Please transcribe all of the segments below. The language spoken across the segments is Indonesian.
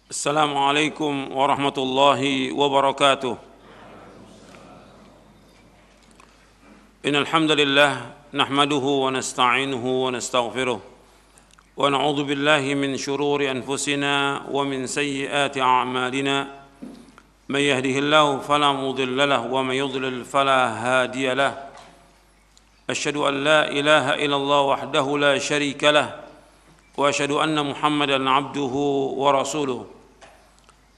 السلام عليكم ورحمة الله وبركاته. إن الحمد لله نحمده ونستعينه ونستغفره ونعوذ بالله من شرور أنفسنا ومن سيئات أعمالنا. من يهده الله فلا مضل له ومن يضلل فلا هادي له. أشهد أن لا إله إلا الله وحده لا شريك له وأشهد أن محمدًا عبده ورسوله.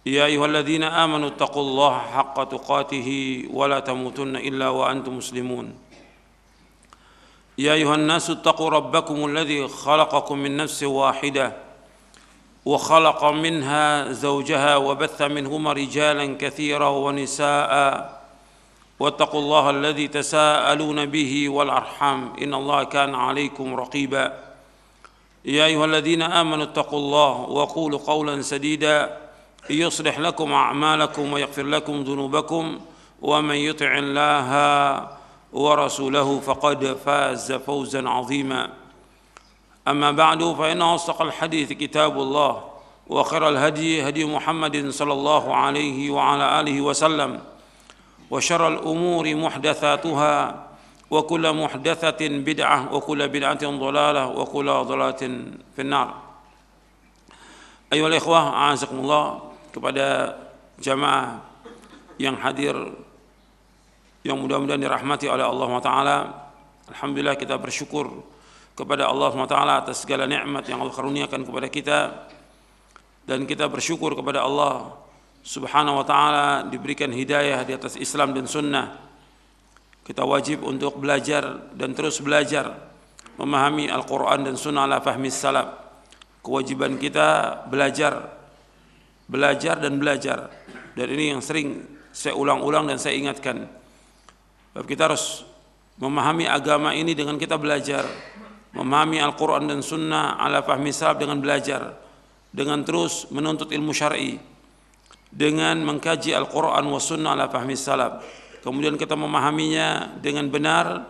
يا أيها الذين آمنوا اتقوا الله حق تقاته ولا تموتن إلا وأنتم مسلمون. يا أيها الناس اتقوا ربكم الذي خلقكم من نفس واحدة وخلق منها زوجها وبث منهما رجالا كثيرا ونساء واتقوا الله الذي تساءلون به والأرحام إن الله كان عليكم رقيبا. يا أيها الذين آمنوا اتقوا الله وقولوا قولا سديدا يصلح لكم أعمالكم ويغفر لكم ذنوبكم ومن يطع الله ورسوله فقد فاز فوزا عظيما. أما بعد فإن أصدق الحديث كتاب الله وخير الهدي هدي محمد صلى الله عليه وعلى آله وسلم وشر الأمور محدثاتها وكل محدثة بدعة وكل بدعة ضلالة وكل ضلالة في النار. Ayolah ikhwah, a'azakumullah, kepada jamaah yang hadir yang mudah-mudahan dirahmati oleh Allah Taala. Alhamdulillah, kita bersyukur kepada Allah Taala atas segala nikmat yang Allah karuniakan kepada kita, dan kita bersyukur kepada Allah Subhanahu wa taala diberikan hidayah di atas Islam dan sunnah. Kita wajib untuk belajar dan terus belajar memahami Al-Qur'an dan sunnah ala fahmi salaf. Kewajiban kita belajar dan belajar. Dan ini yang sering saya ulang-ulang dan saya ingatkan. Kita harus memahami agama ini dengan kita belajar, memahami Al-Quran dan Sunnah ala fahmi salaf dengan belajar, dengan terus menuntut ilmu syar'i, dengan mengkaji Al-Quran wa Sunnah ala fahmi salaf. Kemudian kita memahaminya dengan benar,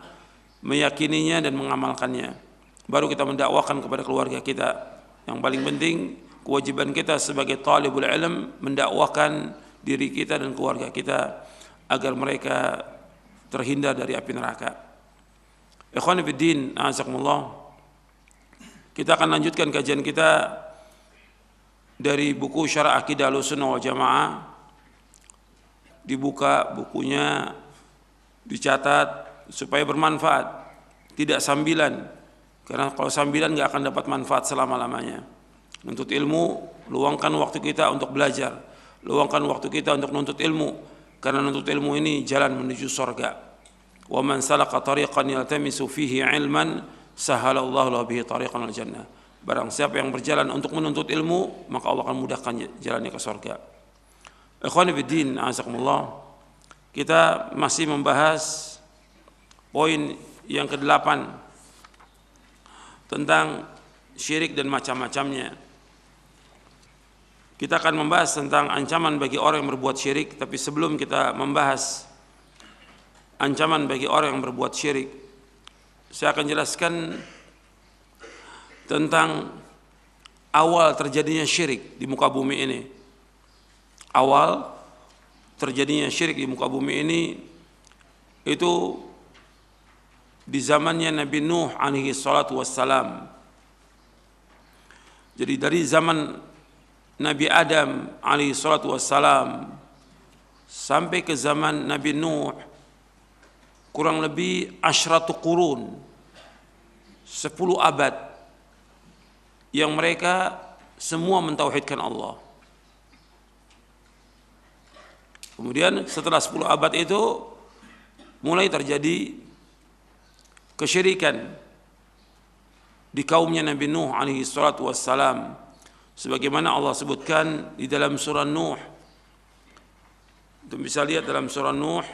meyakininya dan mengamalkannya. Baru kita mendakwakan kepada keluarga kita. Yang paling penting, kewajiban kita sebagai talibul ilm mendakwakan diri kita dan keluarga kita agar mereka terhindar dari api neraka. Ikhwan fillah, a'azakumullah. Kita akan lanjutkan kajian kita dari buku Syarah Aqidah Ahlussunnah wal Jamaah. Dibuka bukunya, dicatat supaya bermanfaat, tidak sambilan. Karena kalau sambilan nggak akan dapat manfaat selama-lamanya. Nuntut ilmu, luangkan waktu kita untuk belajar, luangkan waktu kita untuk nuntut ilmu, karena nuntut ilmu ini jalan menuju surga. Wa man salaka tariqan yaltamisu fihi ilman sahalallahu lahu bihi tariqan al jannah. Barang siapa yang berjalan untuk menuntut ilmu, maka Allah akan mudahkan jalannya ke surga. Ikhwani fiddin, a'azakumullah. Kita masih membahas poin yang ke-8 tentang syirik dan macam-macamnya. Kita akan membahas tentang ancaman bagi orang yang berbuat syirik, tapi sebelum kita membahas ancaman bagi orang yang berbuat syirik, saya akan jelaskan tentang awal terjadinya syirik di muka bumi ini. Awal terjadinya syirik di muka bumi ini itu di zamannya Nabi Nuh alaihi salatu wassalam. Jadi dari zaman Nabi Adam alaihi salatu wassalam sampai ke zaman Nabi Nuh kurang lebih asyratu qurun, 10 abad yang mereka semua mentauhidkan Allah. Kemudian setelah 10 abad itu mulai terjadi kesyirikan di kaumnya Nabi Nuh alaihi salatu wassalam, sebagaimana Allah sebutkan di dalam surah Nuh. Kita bisa lihat dalam surah Nuh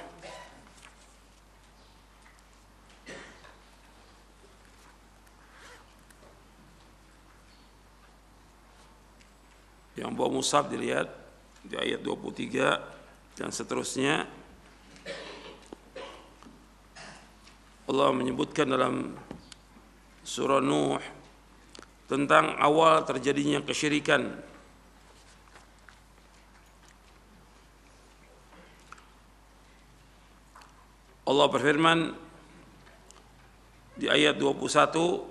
yang bawa mushaf, dilihat di ayat 23 dan seterusnya. Allah menyebutkan dalam surah Nuh tentang awal terjadinya kesyirikan Allah berfirman di ayat 21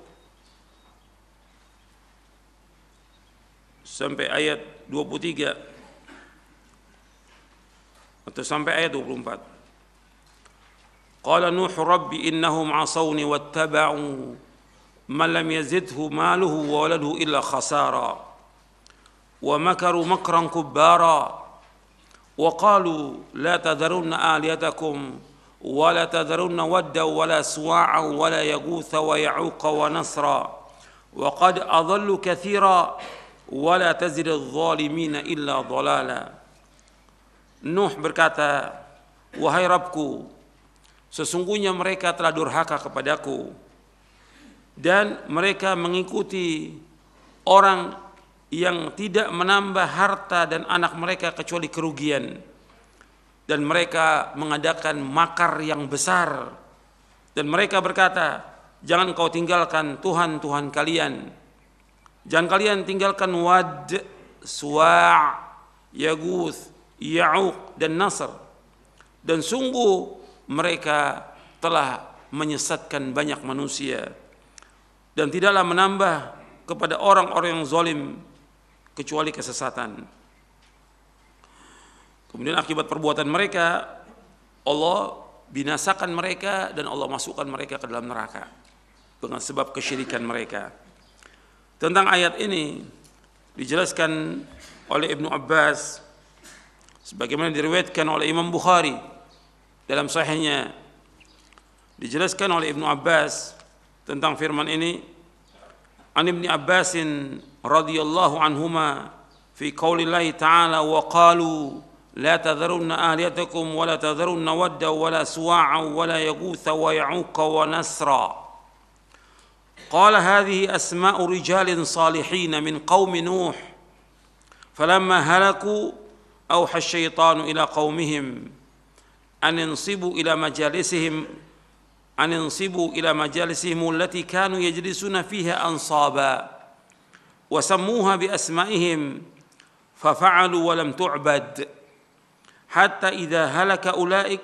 sampai ayat 23 atau sampai ayat 24. Qala Nuh rabbi innahum asawni wattaba'u man lam yazidhu maluhu wa waladuhu illa khasara wa makaru makran kubbara wa qalu la tadharunna aliyatakum wa la tadharunna wadda wa la suwa'a wa la yaghutha wa ya'uqa wa nasra wa qad adallu katsira wa la tazid adh-dhalimina illa dhalala. Nuh berkata, wahai Rabbku, sesungguhnya mereka telah durhaka kepadaku dan mereka mengikuti orang yang tidak menambah harta dan anak mereka kecuali kerugian, dan mereka mengadakan makar yang besar, dan mereka berkata, jangan kau tinggalkan Tuhan-Tuhan kalian, jangan kalian tinggalkan Wad, Suwa', Yaguth, Ya'uq dan Nasr, dan sungguh mereka telah menyesatkan banyak manusia dan tidaklah menambah kepada orang-orang yang zalim kecuali kesesatan. Kemudian akibat perbuatan mereka, Allah binasakan mereka dan Allah masukkan mereka ke dalam neraka dengan sebab kesyirikan mereka. Tentang ayat ini dijelaskan oleh Ibnu Abbas sebagaimana diriwayatkan oleh Imam Bukhari dalam sahihnya. Dijelaskan oleh Ibnu Abbas tentang firman ini, an Ibnu Abbas radhiyallahu anhuma fi qaulillahi ta'ala wa qalu la tadharunna aliyatakum wa la tadharunna wadda wa la suwa'a wa la yaghutha wa ya'uqa wa nasra. Qala hadhihi asma'u rijalin salihin min qaumi Nuh falamma halaku أوحى الشيطان إلى قومهم أن ينصبوا إلى مجالسهم التي كانوا يجلسون فيها أنصابا وسموها بأسمائهم ففعلوا ولم تعبد حتى إذا هلك أولئك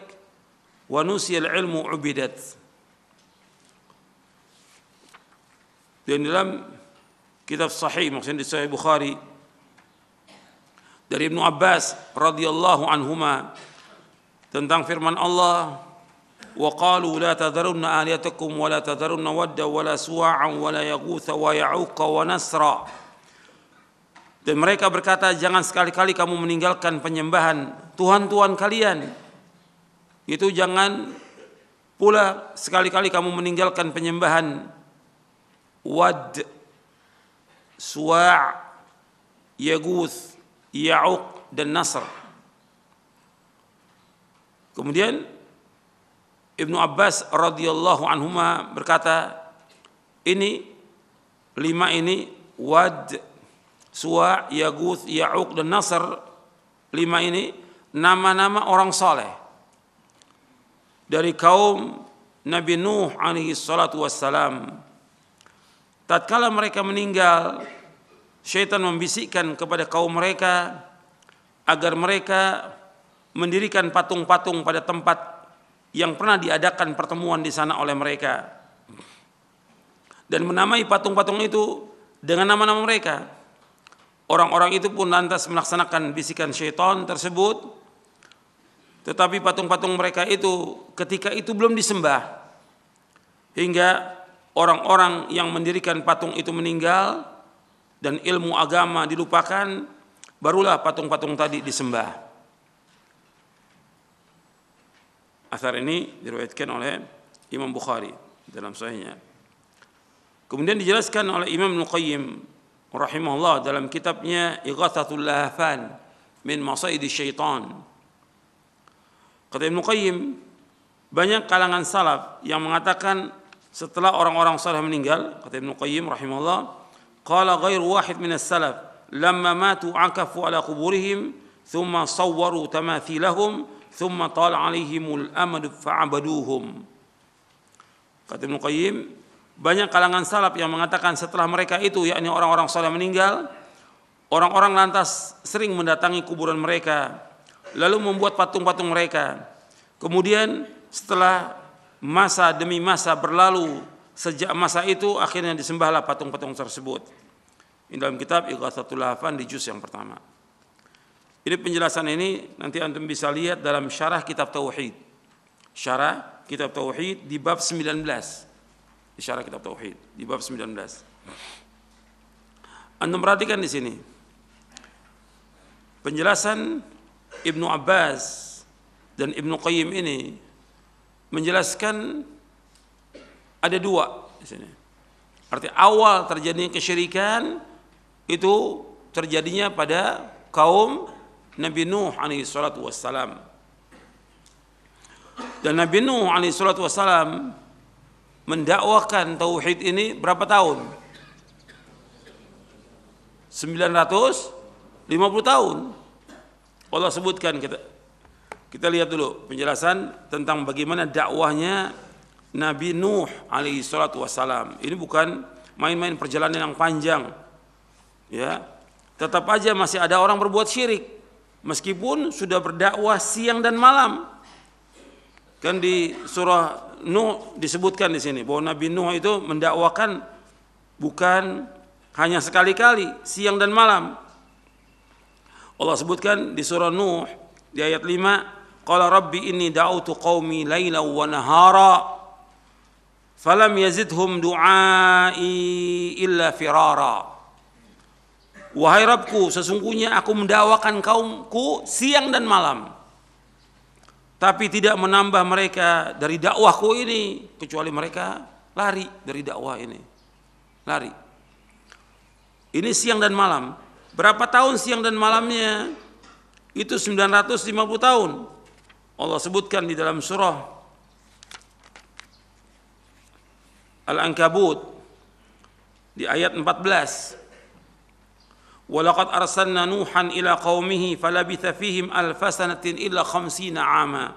ونسي العلم عبدت. Dan dalam kitab sahih, maksudnya di Sahih Bukhari, dari Ibnu Abbas radhiyallahu anhuma tentang firman Allah, wa qalu la tadharunna aliyatakum wa la tadharunna wadda wa la suwa'a wa la yaghutha wa ya'uqa wa nasra. Dan mereka berkata, jangan sekali-kali kamu meninggalkan penyembahan tuhan-tuhan kalian. Itu jangan pula sekali-kali kamu meninggalkan penyembahan Wad, Suwa', Yaguth, Ya'uq dan Nasr. Kemudian Ibnu Abbas radhiyallahu anhuma berkata, ini 5 ini, Wad, Suwa', Yaguth, Ya'uq dan Nasr, 5 ini nama-nama orang saleh dari kaum Nabi Nuh alaihi salatu wassalam. Tatkala mereka meninggal, syaitan membisikkan kepada kaum mereka agar mereka mendirikan patung-patung pada tempat yang pernah diadakan pertemuan di sana oleh mereka, dan menamai patung-patung itu dengan nama-nama mereka. Orang-orang itu pun lantas melaksanakan bisikan syaitan tersebut, tetapi patung-patung mereka itu ketika itu belum disembah, hingga orang-orang yang mendirikan patung itu meninggal dan ilmu agama dilupakan, barulah patung-patung tadi disembah. Athar ini diriwayatkan oleh Imam Bukhari dalam sahihnya. Kemudian dijelaskan oleh Imam Ibnu Qayyim rahimahullah dalam kitabnya Ighathatul Lahafan min Masaidi Syaitan. Kata Ibnu Qayyim, banyak kalangan salaf yang mengatakan setelah orang-orang saleh meninggal, kata Ibnu Qayyim rahimahullah, qala ghairu wahid min as-salaf lamma matu akafu ala quburihim thumma sawwaru tamathilahum thumma tala alaihimul amad fa'abaduhum. Kata Ibnu Qayyim, banyak kalangan salaf yang mengatakan setelah mereka itu, yakni orang-orang saleh meninggal, orang-orang lantas sering mendatangi kuburan mereka lalu membuat patung-patung mereka, kemudian setelah masa demi masa berlalu, sejak masa itu akhirnya disembahlah patung-patung tersebut. Ini dalam kitab Ighatsatul Lahfan di juz yang pertama. Ini penjelasan ini nanti antum bisa lihat dalam syarah kitab Tauhid. Syarah kitab Tauhid di bab 19. Di syarah kitab Tauhid di bab 19. Antum perhatikan di sini. Penjelasan Ibnu Abbas dan Ibnu Qayyim ini menjelaskan ada dua di sini. Arti awal terjadinya kesyirikan itu terjadinya pada kaum Nabi Nuh alaihi salatu wassalam. Dan Nabi Nuh alaihi salatu wassalam mendakwakan tauhid ini berapa tahun? 950 tahun. Allah sebutkan, kita lihat dulu penjelasan tentang bagaimana dakwahnya Nabi Nuh alaihi salatu wassalam. Ini bukan main-main perjalanan yang panjang. Ya, tetap aja masih ada orang berbuat syirik meskipun sudah berdakwah siang dan malam. Kan di surah Nuh disebutkan di sini bahwa Nabi Nuh itu mendakwakan bukan hanya sekali-kali, siang dan malam. Allah sebutkan di surah Nuh di ayat 5, qala rabbi inni da'utu qaumi lailan wa nahara falam yazidhum du'ai illa firara. Wahai Rabbku, sesungguhnya aku mendakwakan kaumku siang dan malam, tapi tidak menambah mereka dari dakwahku ini kecuali mereka lari dari dakwah ini. Lari. Ini siang dan malam. Berapa tahun siang dan malamnya? Itu 950 tahun. Allah sebutkan di dalam surah Al-Ankabut di ayat 14. Walaqad arsalna Nuhan ila qaumihi falabitha fihim alfa sanatin illa 50 'ama.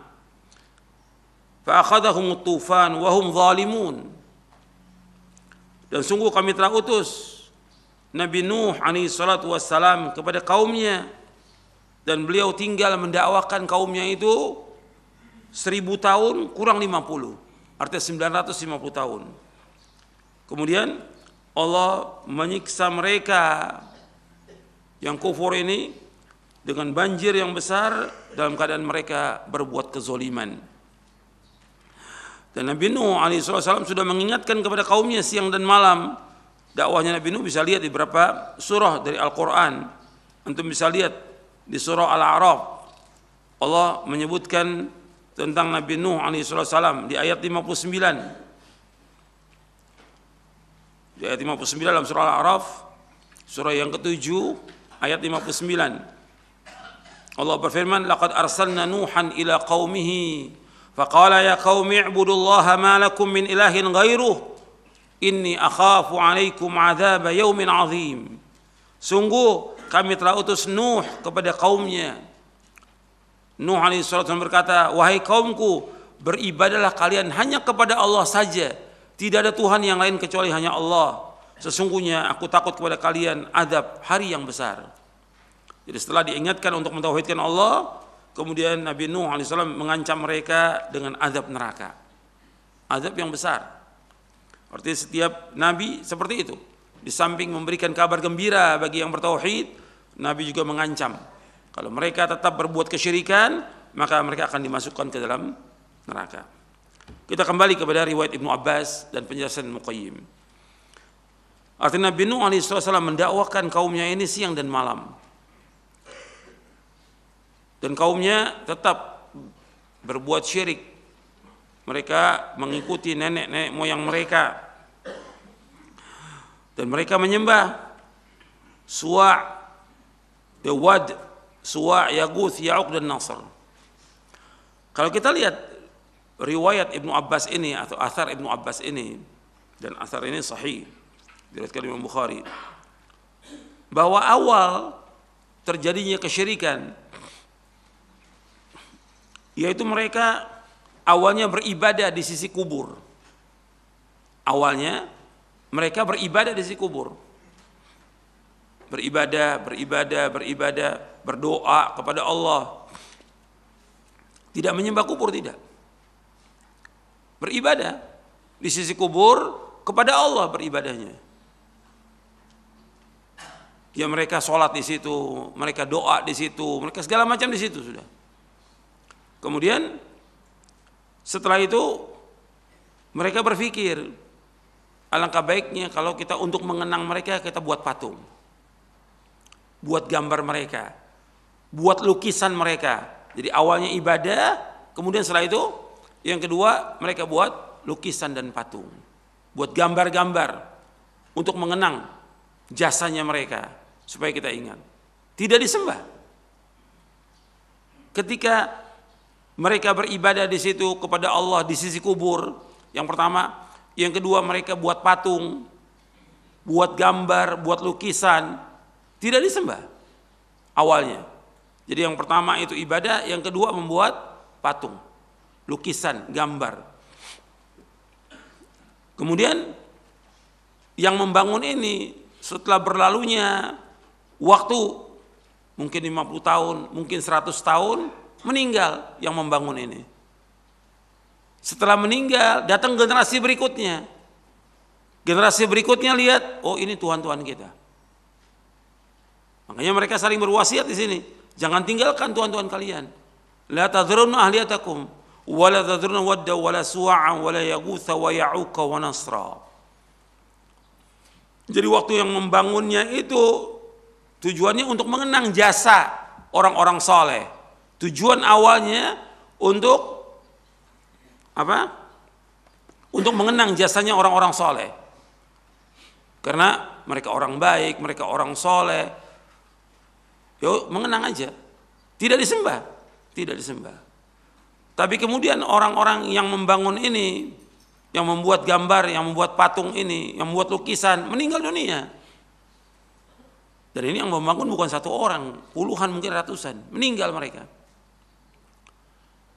Fa akhadhahum at-tufan wa hum zalimun. Dan sungguh kami telah utus Nabi Nuh alaihi salatu wassalam kepada kaumnya, dan beliau tinggal mendakwakan kaumnya itu 1000 tahun kurang 50, artinya 950 tahun. Kemudian Allah menyiksa mereka yang kufur ini dengan banjir yang besar dalam keadaan mereka berbuat kezoliman. Dan Nabi Nuh alaihi wasallam sudah mengingatkan kepada kaumnya siang dan malam. Dakwahnya Nabi Nuh bisa lihat di beberapa surah dari Al-Quran. Antum bisa lihat di surah Al-A'raf. Allah menyebutkan tentang Nabi Nuh alaihi wasallam di ayat 59. Di ayat 59 dalam surah Al-A'raf, surah yang ke-7 ayat 59. Allah berfirman, laqad arsalna Nuhan ila qaumihi faqala ya qaumi ibudullaha ma lakum min ilahin ghairuh inni akhafu alaikum adzab yaumin azim. Sungguh kami telah utus Nuh kepada kaumnya. Nuh alaihi wasallam berkata, wahai kaumku, beribadahlah kalian hanya kepada Allah saja, tidak ada Tuhan yang lain kecuali hanya Allah. Sesungguhnya aku takut kepada kalian azab hari yang besar. Jadi setelah diingatkan untuk mentauhidkan Allah, kemudian Nabi Nuh AS mengancam mereka dengan azab neraka, azab yang besar. Artinya setiap nabi seperti itu. Di samping memberikan kabar gembira bagi yang bertauhid, Nabi juga mengancam. Kalau mereka tetap berbuat kesyirikan, maka mereka akan dimasukkan ke dalam neraka. Kita kembali kepada riwayat Ibnu Abbas dan penjelasan Muqayyim. Artinya Nabi Nuh AS mendakwakan kaumnya ini siang dan malam. Dan kaumnya tetap berbuat syirik. Mereka mengikuti nenek-nenek moyang mereka. Dan mereka menyembah Suwa', Wad, Suwa', Yaguth, Ya'uq dan Nasr. Kalau kita lihat riwayat Ibnu Abbas ini atau athar Ibnu Abbas ini, dan athar ini sahih diriwayatkan Imam Bukhari, bahwa awal terjadinya kesyirikan yaitu mereka awalnya beribadah di sisi kubur. Awalnya mereka beribadah di sisi kubur. Beribadah, berdoa kepada Allah. Tidak menyembah kubur, tidak. beribadah di sisi kubur kepada Allah beribadahnya. Ya mereka sholat di situ, mereka doa di situ, mereka segala macam di situ sudah. Kemudian setelah itu mereka berpikir, alangkah baiknya kalau kita untuk mengenang mereka kita buat patung, buat gambar mereka, buat lukisan mereka. Jadi awalnya ibadah, kemudian setelah itu yang kedua mereka buat lukisan dan patung, buat gambar-gambar untuk mengenang jasanya mereka supaya kita ingat. Tidak disembah. Ketika mereka beribadah di situ kepada Allah di sisi kubur, yang pertama, yang kedua mereka buat patung, buat gambar, buat lukisan, tidak disembah awalnya. Jadi yang pertama itu ibadah, yang kedua membuat patung, lukisan, gambar. Kemudian yang membangun ini setelah berlalunya waktu mungkin 50 tahun, mungkin 100 tahun, meninggal yang membangun ini. Setelah meninggal datang generasi berikutnya. Generasi berikutnya lihat, oh ini Tuhan-Tuhan kita. Makanya mereka saling berwasiat di sini. Jangan tinggalkan Tuhan-Tuhan kalian. La tadhrunna ahliyatakum wa la tadhrunna wadda wa la suwa'a wa la yaghutha wa ya'uqa wa nasra. Jadi waktu yang membangunnya itu tujuannya untuk mengenang jasa orang-orang soleh. Tujuan awalnya untuk apa? Untuk mengenang jasanya orang-orang soleh. Karena mereka orang baik, mereka orang soleh. Yuk mengenang aja. Tidak disembah. Tidak disembah. Tapi kemudian orang-orang yang membangun ini, yang membuat gambar, yang membuat patung ini, yang membuat lukisan, meninggal dunia. Dan ini yang membangun bukan satu orang, puluhan mungkin ratusan, meninggal mereka.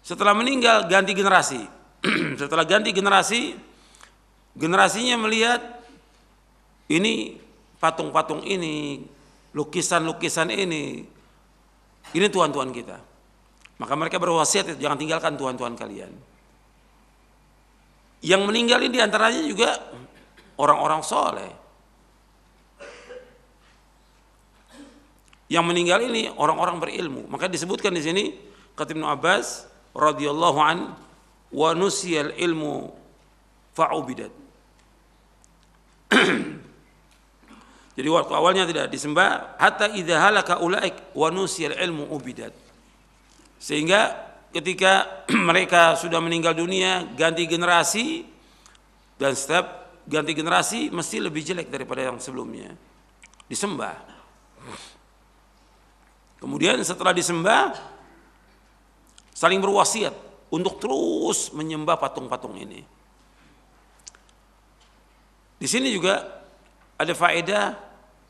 Setelah meninggal ganti generasi. Setelah ganti generasi, generasinya melihat ini patung-patung ini, lukisan-lukisan ini Tuhan-Tuhan kita. Maka mereka berwasiat, jangan tinggalkan Tuhan-Tuhan kalian. Yang meninggal ini diantaranya juga orang-orang soleh. Yang meninggal ini orang-orang berilmu. Maka disebutkan di sini kata Ibnu Abbas radhiyallahu an, wa nusiyal ilmu fa'ubidat. Jadi waktu awalnya tidak disembah, hatta idza halaka ulaik wa nusiyal ilmu ubidat. Sehingga ketika mereka sudah meninggal dunia, ganti generasi, dan setiap ganti generasi mesti lebih jelek daripada yang sebelumnya. Disembah. Kemudian setelah disembah, saling berwasiat untuk terus menyembah patung-patung ini. Di sini juga ada faedah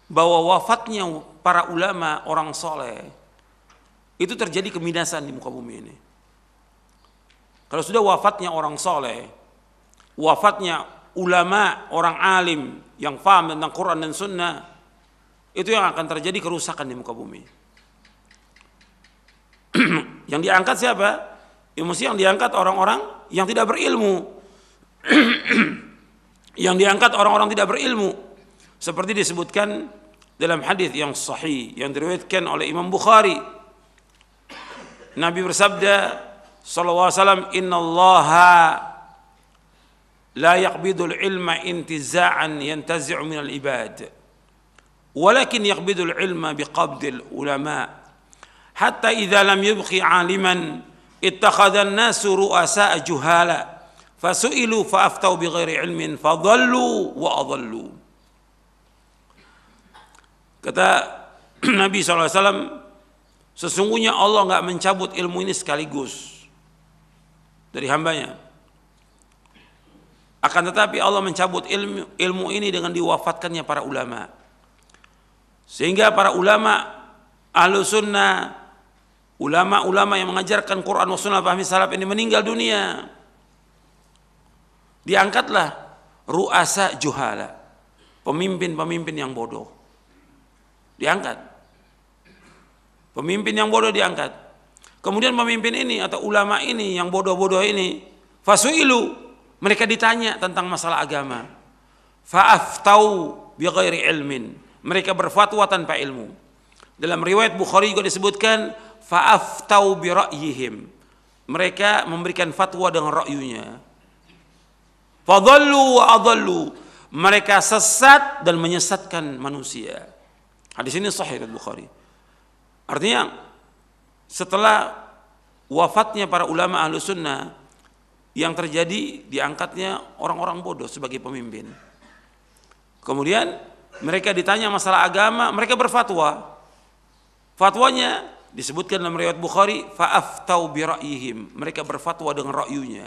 bahwa wafatnya para ulama orang soleh itu terjadi kebinasan di muka bumi ini. Kalau sudah wafatnya orang soleh, wafatnya ulama orang alim yang paham tentang Quran dan Sunnah, itu yang akan terjadi kerusakan di muka bumi. Yang diangkat siapa? Ya mesti yang diangkat orang-orang yang tidak berilmu. Yang diangkat orang-orang tidak berilmu. Seperti disebutkan dalam hadis yang sahih yang diriwayatkan oleh Imam Bukhari. Nabi bersabda sallallahu alaihi wasallam, "Innallaha la yaqbidul ilma intiza'an yantazi'u minal ibad. Walakin yaqbidul ilma biqabdil ulama. Hatta idza lam yubqi 'aliman ittakhadha an-nasu ru'asa'a juhala fasu'ilu fa'aftau bighairi ilmin fadhallu wa adhallu." Kata Nabi SAW, sesungguhnya Allah enggak mencabut ilmu ini sekaligus dari hambanya. Akan tetapi Allah mencabut ilmu ini dengan diwafatkannya para ulama. Sehingga para ulama ahlu sunnah, ulama-ulama yang mengajarkan Quran wa sunnah fahmi salaf ini meninggal dunia. Diangkatlah ru'asa juhala, pemimpin-pemimpin yang bodoh. Diangkat. Pemimpin yang bodoh diangkat. Kemudian pemimpin ini atau ulama ini yang bodoh-bodoh ini, fasu'ilu, Mereka ditanya tentang masalah agama. Fa'aftau bighairi ilmin. Mereka berfatwa tanpa ilmu. Dalam riwayat Bukhari juga disebutkan fa'aftau bi ra'yihim. Mereka memberikan fatwa dengan ra'yunya. Fadhallu wa adhallu. Mereka sesat dan menyesatkan manusia. Hadis ini sahih riwayat Bukhari. Artinya setelah wafatnya para ulama ahlu sunnah, yang terjadi diangkatnya orang-orang bodoh sebagai pemimpin. Kemudian mereka ditanya masalah agama, mereka berfatwa. Fatwanya disebutkan dalam riwayat Bukhari, fa'aftau bi ra'yihim. Mereka berfatwa dengan ra'yunya,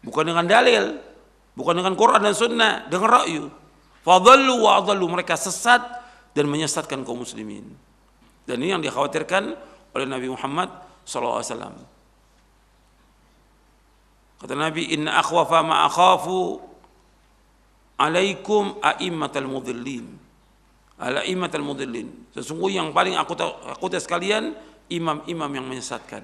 bukan dengan dalil, bukan dengan Quran dan Sunnah, dengan ra'yu. Fadhallu wa adhallu. Mereka sesat dan menyesatkan kaum muslimin. Dan ini yang dikhawatirkan oleh Nabi Muhammad SAW. Kata Nabi, inna akhwafa ma akhafu alaikum a'immatal mudhillin. Al-a'immatal mudhillin. Sesungguhnya yang paling aku takut sekalian imam-imam yang menyesatkan.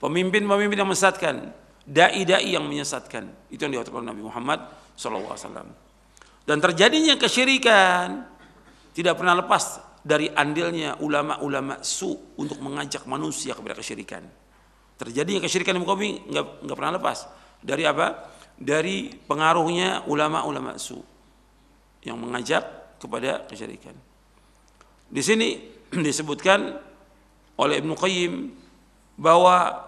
Pemimpin-pemimpin yang menyesatkan, dai-dai yang menyesatkan. Itu yang dikatakan Nabi Muhammad SAW. Dan terjadinya kesyirikan tidak pernah lepas dari andilnya ulama-ulama su untuk mengajak manusia kepada kesyirikan. Terjadinya kesyirikan di muka bumi nggak pernah lepas dari apa? Dari pengaruhnya ulama-ulama su yang mengajak kepada kesyirikan. Di sini disebutkan oleh Ibnu Qayyim bahwa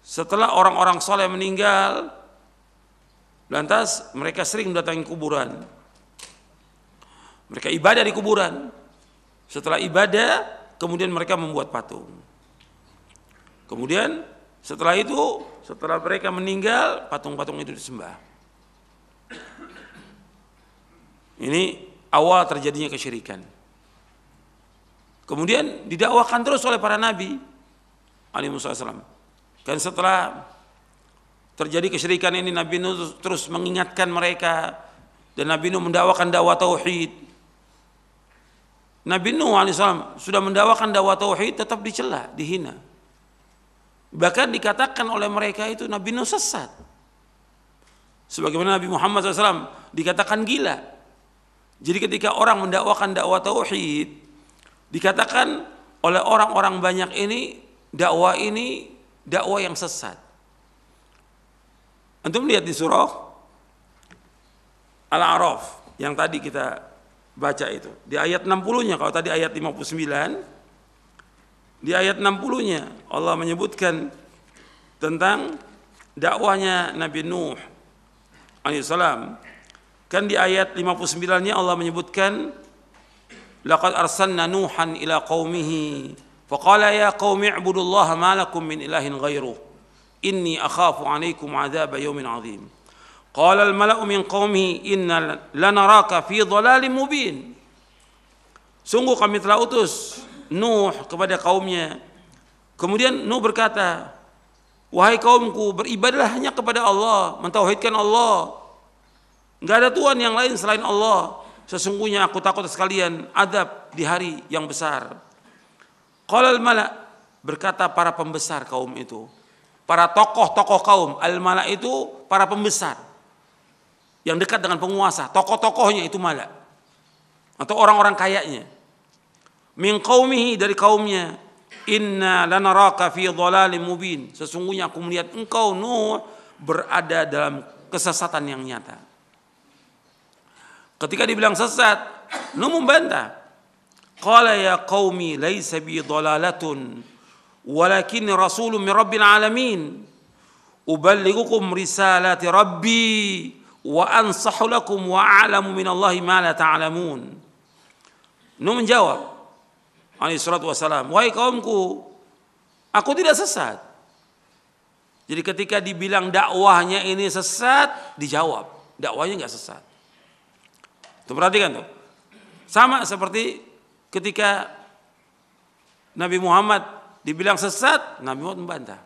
setelah orang-orang soleh meninggal, lantas mereka sering mendatangi kuburan. Mereka ibadah di kuburan. Setelah ibadah, kemudian mereka membuat patung. Kemudian setelah itu, setelah mereka meninggal, patung-patung itu disembah. Ini awal terjadinya kesyirikan. Kemudian didakwakan terus oleh para nabi alaihi wasallam. Kan setelah terjadi kesyirikan ini, Nabi Nuh terus mengingatkan mereka, dan Nabi Nuh mendakwakan dakwah tauhid. Nabi Nuh alaihissalam sudah mendakwakan dakwah tauhid, tetap dicela, dihina. Bahkan dikatakan oleh mereka itu Nabi Nuh sesat. Sebagaimana Nabi Muhammad SAW dikatakan gila. Jadi ketika orang mendakwakan dakwah tauhid, dikatakan oleh orang-orang banyak ini dakwah yang sesat. Antum lihat di surah Al-A'raf yang tadi kita baca itu. Di ayat 60-nya, kalau tadi ayat 59, di ayat 60-nya Allah menyebutkan tentang dakwahnya Nabi Nuh alaihissalam. Kan di ayat 59-nya Allah menyebutkan laqad arsalna Nuhan ila qaumihi faqala ya qaumi ibudullaha ma lakum min ilahin ghairuh inni akhafu 'alaikum 'adzab yaumin 'adzim. Qala al-mala'u min qaumihi inna lanaraka fi dhalalin mubin. Sungguh kami telah utus Nuh kepada kaumnya. Kemudian Nuh berkata, wahai kaumku, beribadahlah hanya kepada Allah, mentauhidkan Allah. Enggak ada Tuhan yang lain selain Allah. Sesungguhnya aku takut sekalian adab di hari yang besar. Qala al-mala', berkata para pembesar kaum itu. Para tokoh-tokoh kaum, al-mala' itu para pembesar yang dekat dengan penguasa, tokoh-tokohnya itu mala' atau orang-orang kayanya. Min qaumihi, dari kaumnya, inna lanaraka fi dhalalin mubin. Sesungguhnya aku melihat engkau Nuh berada dalam kesesatan yang nyata. Ketika dibilang sesat, Nuh membantah. Qala ya qaumi laisa bi dhalalatun walakinni rasulun min rabbil alamin uballighukum risalati rabbi wa ansahu lakum wa a'lamu minallahi ma la ta'lamun. Nuh menjawab alaihi salatu wassalam, wahai kaumku, aku tidak sesat. Jadi ketika dibilang dakwahnya ini sesat, dijawab dakwahnya enggak sesat. Tuh perhatikan tuh. Sama seperti ketika Nabi Muhammad dibilang sesat, Nabi Muhammad membantah.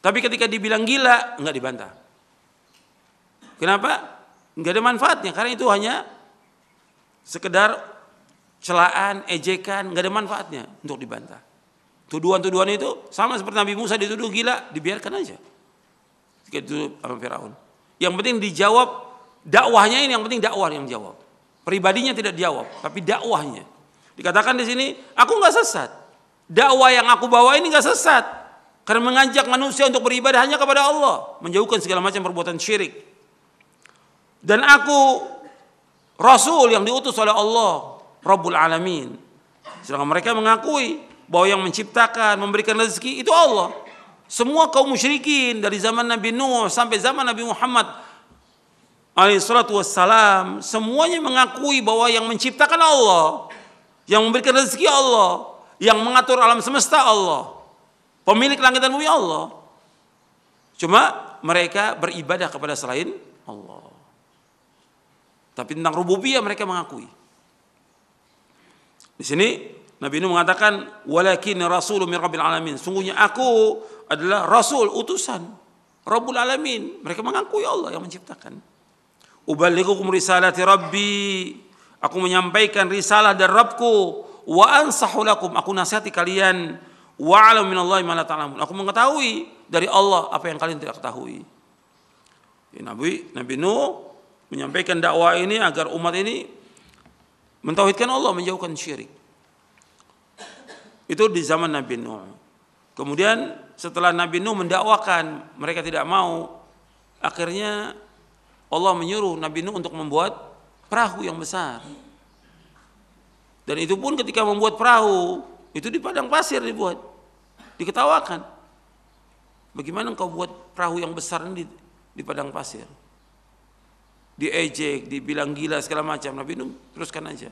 Tapi ketika dibilang gila, enggak dibantah. Kenapa? Enggak ada manfaatnya, karena itu hanya sekedar celaan, ejekan, enggak ada manfaatnya untuk dibantah. Tuduhan-tuduhan itu sama seperti Nabi Musa dituduh gila, dibiarkan aja. ketika itu sama Firaun. Yang penting dijawab dakwahnya ini, yang penting dakwah yang jawab. Pribadinya tidak dijawab, tapi dakwahnya. Dikatakan di sini, aku nggak sesat. Dakwah yang aku bawa ini nggak sesat. Karena mengajak manusia untuk beribadah hanya kepada Allah, menjauhkan segala macam perbuatan syirik. Dan aku Rasul yang diutus oleh Allah, Rabbul Alamin. Sedangkan mereka mengakui bahwa yang menciptakan, memberikan rezeki itu Allah. Semua kaum musyrikin dari zaman Nabi Nuh sampai zaman Nabi Muhammad alaihissalatu wassalam, semuanya mengakui bahwa yang menciptakan Allah, yang memberikan rezeki Allah, yang mengatur alam semesta Allah, pemilik langit dan bumi Allah. Cuma mereka beribadah kepada selain Allah. Tapi tentang rububiyah mereka mengakui. Di sini Nabi Nuh mengatakan, walakin rasulun min rabbil alamin. Sungguhnya aku adalah rasul, utusan Rabbul Alamin. Mereka mengakui Allah yang menciptakan. Uballighukum risalati rabbi. Aku menyampaikan risalah dari Rabbku. Wa ansahu lakum. Aku nasihati kalian. Wa a'lamu minallahi ma la ta'lamun. Aku mengetahui dari Allah apa yang kalian tidak ketahui. Nabi Nuh menyampaikan dakwah ini agar umat ini mentauhidkan Allah, menjauhkan syirik. Itu di zaman Nabi Nuh. Kemudian setelah Nabi Nuh mendakwakan, mereka tidak mau. Akhirnya Allah menyuruh Nabi Nuh untuk membuat perahu yang besar. Dan itu pun ketika membuat perahu, itu di padang pasir dibuat. Diketawakan. Bagaimana engkau buat perahu yang besar ini di padang pasir? Diejek, dibilang gila segala macam. Nabi Nuh teruskan aja.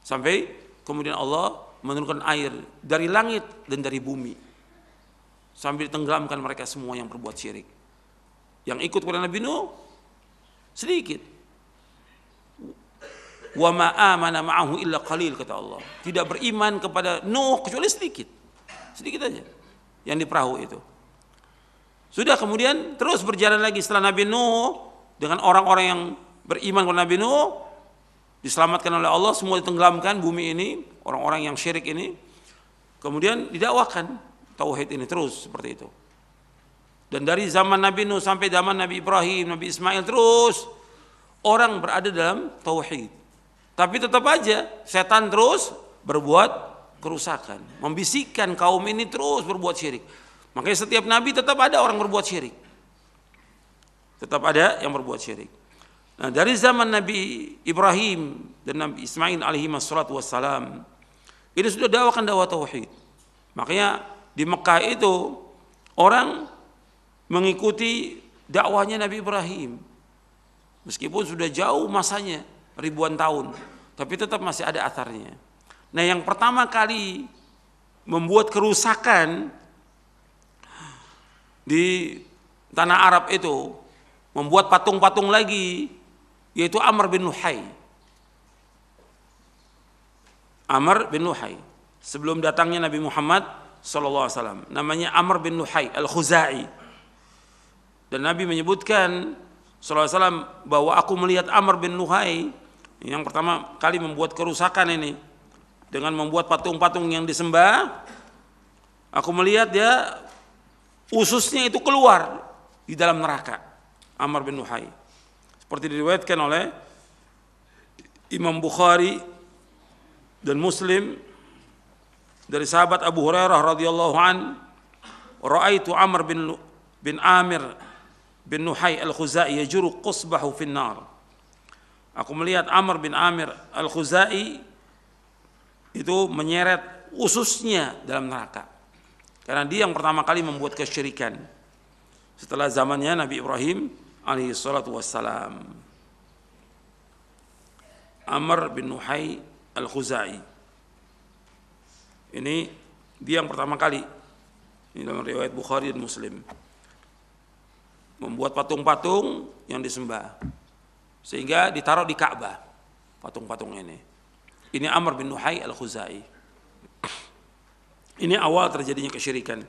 Sampai kemudian Allah menurunkan air dari langit dan dari bumi sambil tenggelamkan mereka semua yang berbuat syirik. Yang ikut kepada Nabi Nuh sedikit. Wa ma amana ma'ahu illa qalil, kata Allah. Tidak beriman kepada Nuh kecuali sedikit. Sedikit aja yang di perahu itu. Sudah kemudian terus berjalan lagi setelah Nabi Nuh dengan orang-orang yang beriman kepada Nabi Nuh, diselamatkan oleh Allah, semua ditenggelamkan bumi ini, orang-orang yang syirik ini. Kemudian didakwakan tauhid ini terus seperti itu. Dan dari zaman Nabi Nuh sampai zaman Nabi Ibrahim, Nabi Ismail, terus orang berada dalam tauhid. Tapi tetap aja setan terus berbuat kerusakan, membisikkan kaum ini terus berbuat syirik. Makanya setiap nabi tetap ada orang berbuat syirik. Tetap ada yang berbuat syirik. Nah, dari zaman Nabi Ibrahim dan Nabi Ismail alaihi wassalatu wassalam, ini sudah dakwakan dakwah tauhid. Makanya di Mekah itu orang mengikuti dakwahnya Nabi Ibrahim. Meskipun sudah jauh masanya, ribuan tahun, tapi tetap masih ada atharnya. Nah, yang pertama kali membuat kerusakan di tanah Arab itu, membuat patung-patung lagi, yaitu Amr bin Luhai. Amr bin Luhai, sebelum datangnya Nabi Muhammad SAW, namanya Amr bin Luhai Al-Khuzai. Dan Nabi menyebutkan SAW bahwa aku melihat Amr bin Luhai yang pertama kali membuat kerusakan ini dengan membuat patung-patung yang disembah. Aku melihat dia ususnya itu keluar di dalam neraka. Amr bin Luhai, seperti diriwayatkan oleh Imam Bukhari dan Muslim dari sahabat Abu Hurairah radhiyallahu an, ra'aitu Amr bin Amir bin Luhai Al-Khuzai yajuru qusbahu fin nar. Aku melihat Amr bin Amir Al-Khuzai itu menyeret ususnya dalam neraka. Karena dia yang pertama kali membuat kesyirikan setelah zamannya Nabi Ibrahim alaihi salatu wassalam. Amr bin Luhai Al-Khuzai ini dia yang pertama kali, ini dalam riwayat Bukhari dan Muslim, membuat patung-patung yang disembah sehingga ditaruh di Ka'bah patung-patung ini. Ini Amr bin Luhai Al-Khuzai. Ini awal terjadinya kesyirikan.